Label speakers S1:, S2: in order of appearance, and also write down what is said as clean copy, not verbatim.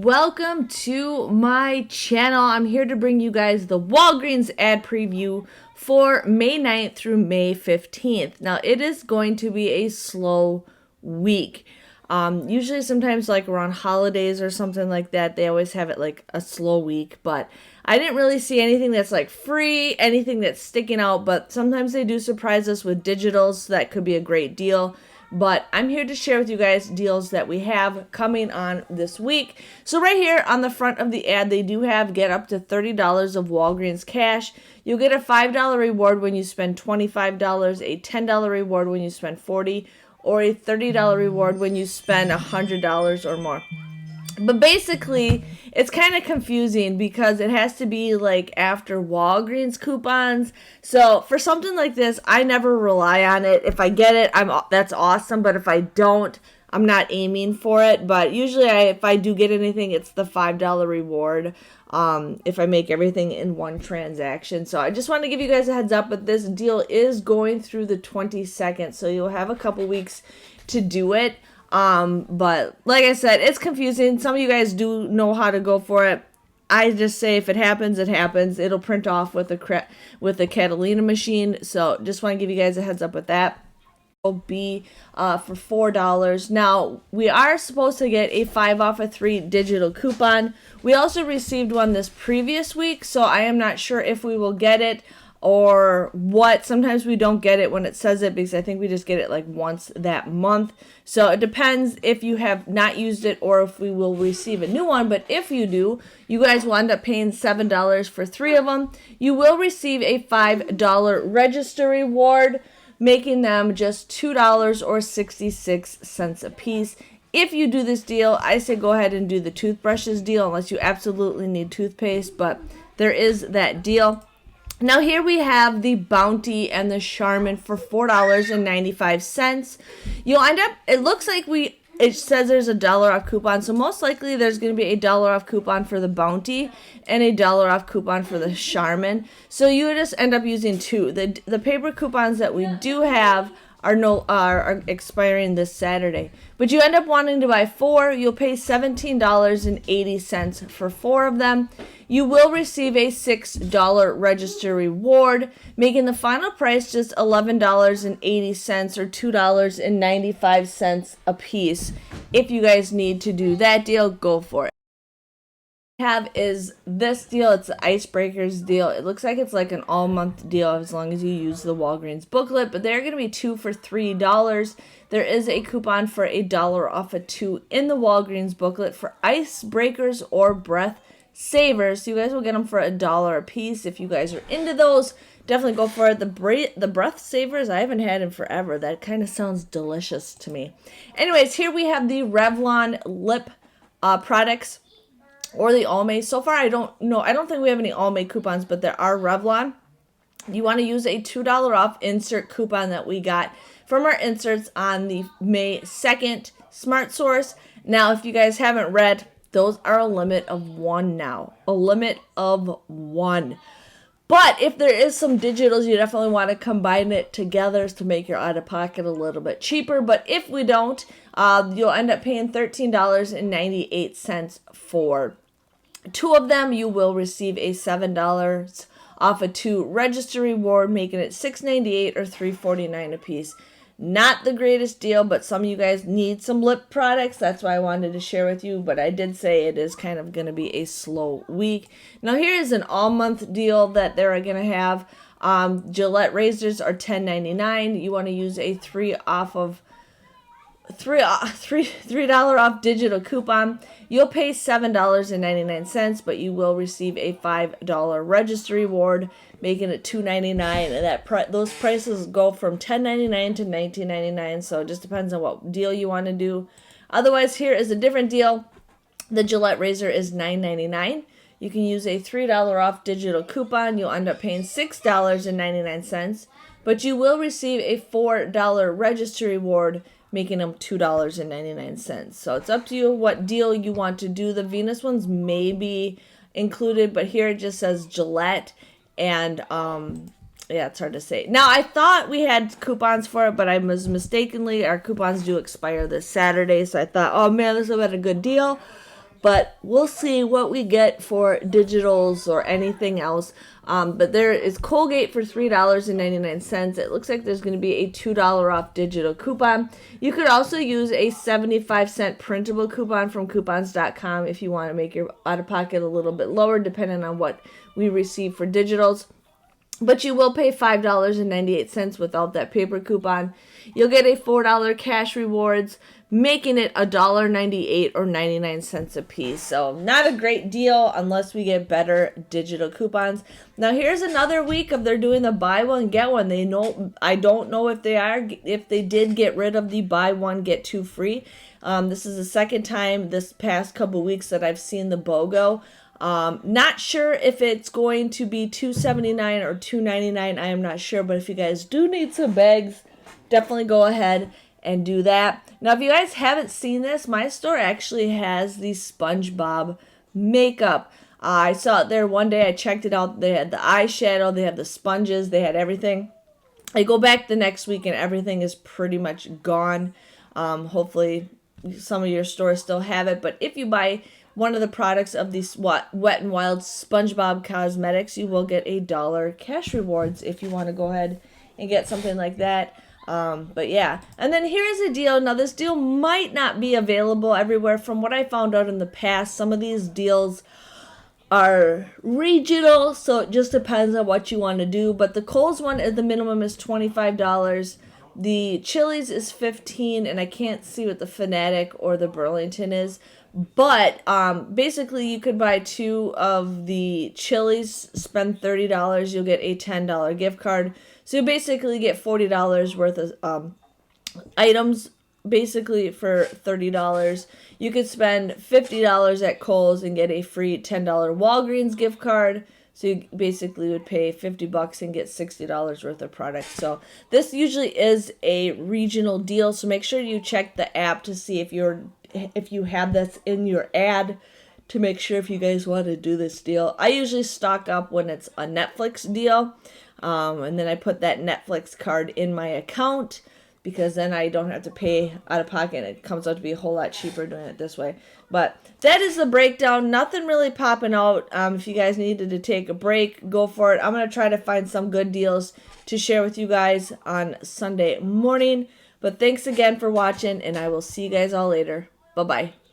S1: welcome to my channel. I'm here to bring you guys the Walgreens ad preview for May 9th through May 15th. Now, it is going to be a slow week. Usually sometimes like around holidays or something like that, they always have it like a slow week, but I didn't really see anything that's like free, anything that's sticking out, but sometimes they do surprise us with digitals, so that could be a great deal. But I'm here to share with you guys deals that we have coming on this week. So right here on the front of the ad, they do have get up to $30 of Walgreens cash. You'll get a $5 reward when you spend $25, a $10 reward when you spend $40, or a $30 reward when you spend $100 or more. But basically, it's kind of confusing because it has to be like after Walgreens coupons. So for something like this, I never rely on it. If I get it, that's awesome. But if I don't, I'm not aiming for it. But usually, if I do get anything, it's the $5 reward. If I make everything in one transaction. So I just want to give you guys a heads up. But this deal is going through the 22nd, so you'll have a couple weeks to do it. But like I said, it's confusing. Some of you guys do know how to go for it. I just say if it happens, it happens. It'll print off with the Catalina machine. So just want to give you guys a heads up with that. Will be for $4. Now, we are supposed to get a 5 off of 3 digital coupon. We also received one this previous week, so I am not sure if we will get it or what. Sometimes we don't get it when it says it because I think we just get it like once that month. So it depends if you have not used it or if we will receive a new one. But if you do, you guys will end up paying $7 for 3 of them. You will receive a $5 register reward, making them just $2 or 66 cents a piece. If you do this deal, I say go ahead and do the toothbrushes deal unless you absolutely need toothpaste, but there is that deal. Now here we have the Bounty and the Charmin for $4.95. You'll end up, it looks like it says there's a $1 off coupon, so most likely there's going to be a $1 off coupon for the Bounty and a $1 off coupon for the Charmin. So you would just end up using 2. The paper coupons that we do have are expiring this Saturday. But you end up wanting to buy 4. You'll pay $17.80 for 4 of them. You will receive a $6 register reward, making the final price just $11.80 or $2.95 a piece. If you guys need to do that deal, go for it. Have is this deal. It's the Icebreakers deal. It looks like it's like an all-month deal as long as you use the Walgreens booklet, but they're going to be 2 for $3. There is a coupon for a $1 off of 2 in the Walgreens booklet for Icebreakers or Breath Savers. So you guys will get them for $1 a piece. If you guys are into those, definitely go for it. The Breath Savers, I haven't had in forever. That kind of sounds delicious to me. Anyways, here we have the Revlon lip products. Or the Almay. So far, I don't think we have any Almay coupons, but there are Revlon. You want to use a $2 off insert coupon that we got from our inserts on the May 2nd Smart Source. Now, if you guys haven't read, those are a limit of 1 now. A limit of 1. But if there is some digitals, you definitely want to combine it together to make your out-of-pocket a little bit cheaper. But if we don't, you'll end up paying $13.98 for 2 of them. You will receive a $7 off of 2 register reward, making it $6.98 or $3.49 a piece. Not the greatest deal, but some of you guys need some lip products. That's why I wanted to share with you. But I did say it is kind of going to be a slow week. Now here is an all-month deal that they're going to have. Gillette Razors are $10.99. You want to use a $3 off digital coupon. You'll pay $7.99, but you will receive a $5 register reward, making it $2.99. And those prices go from $10.99 to $19.99. So it just depends on what deal you want to do. Otherwise, here is a different deal. The Gillette Razor is $9.99. You can use a $3 off digital coupon. You'll end up paying $6.99, but you will receive a $4 register reward, making them $2.99. So it's up to you what deal you want to do. The Venus ones may be included, but here it just says Gillette, and yeah, it's hard to say. Now, I thought we had coupons for it, but I was mistakenly, our coupons do expire this Saturday, so I thought, oh man, this will be a good deal. but we'll see what we get for digitals or anything else. But there is Colgate for $3.99. It looks like there's going to be a $2 off digital coupon. You could also use a 75-cent printable coupon from coupons.com if you want to make your out-of-pocket a little bit lower, depending on what we receive for digitals. But you will pay $5.98 without that paper coupon. You'll get a $4 cash rewards, making it $1.98 or 99 cents a piece. So not a great deal unless we get better digital coupons. Now here's another week of they're doing the buy one get one. I don't know if they did get rid of the buy one get two free. This is the second time this past couple weeks that I've seen the BOGO. Not sure if it's going to be $2.79 or $2.99. I am not sure, but if you guys do need some bags, definitely go ahead and do that. Now, if you guys haven't seen this, my store actually has the SpongeBob makeup. I saw it there one day. I checked it out. They had the eyeshadow, they had the sponges, they had everything. I go back the next week and everything is pretty much gone. Hopefully some of your stores still have it, but if you buy one of the products of these Wet n Wild SpongeBob Cosmetics, you will get a $1 cash rewards if you want to go ahead and get something like that. But yeah, and then here's a deal. Now this deal might not be available everywhere. From what I found out in the past, some of these deals are regional, so it just depends on what you want to do. But the Kohl's one, the minimum is $25. The Chili's is $15, and I can't see what the Fanatic or the Burlington is. But basically, you could buy two of the Chili's, spend $30, you'll get a $10 gift card. So you basically get $40 worth of items, basically for $30. You could spend $50 at Kohl's and get a free $10 Walgreens gift card. So you basically would pay $50 and get $60 worth of products. So this usually is a regional deal. So make sure you check the app to see if you have this in your ad, to make sure if you guys want to do this deal. I usually stock up when it's a Netflix deal. And then I put that Netflix card in my account, because then I don't have to pay out of pocket. It comes out to be a whole lot cheaper doing it this way. But that is the breakdown. Nothing really popping out. If you guys needed to take a break, go for it. I'm going to try to find some good deals to share with you guys on Sunday morning. But thanks again for watching, and I will see you guys all later. Bye-bye.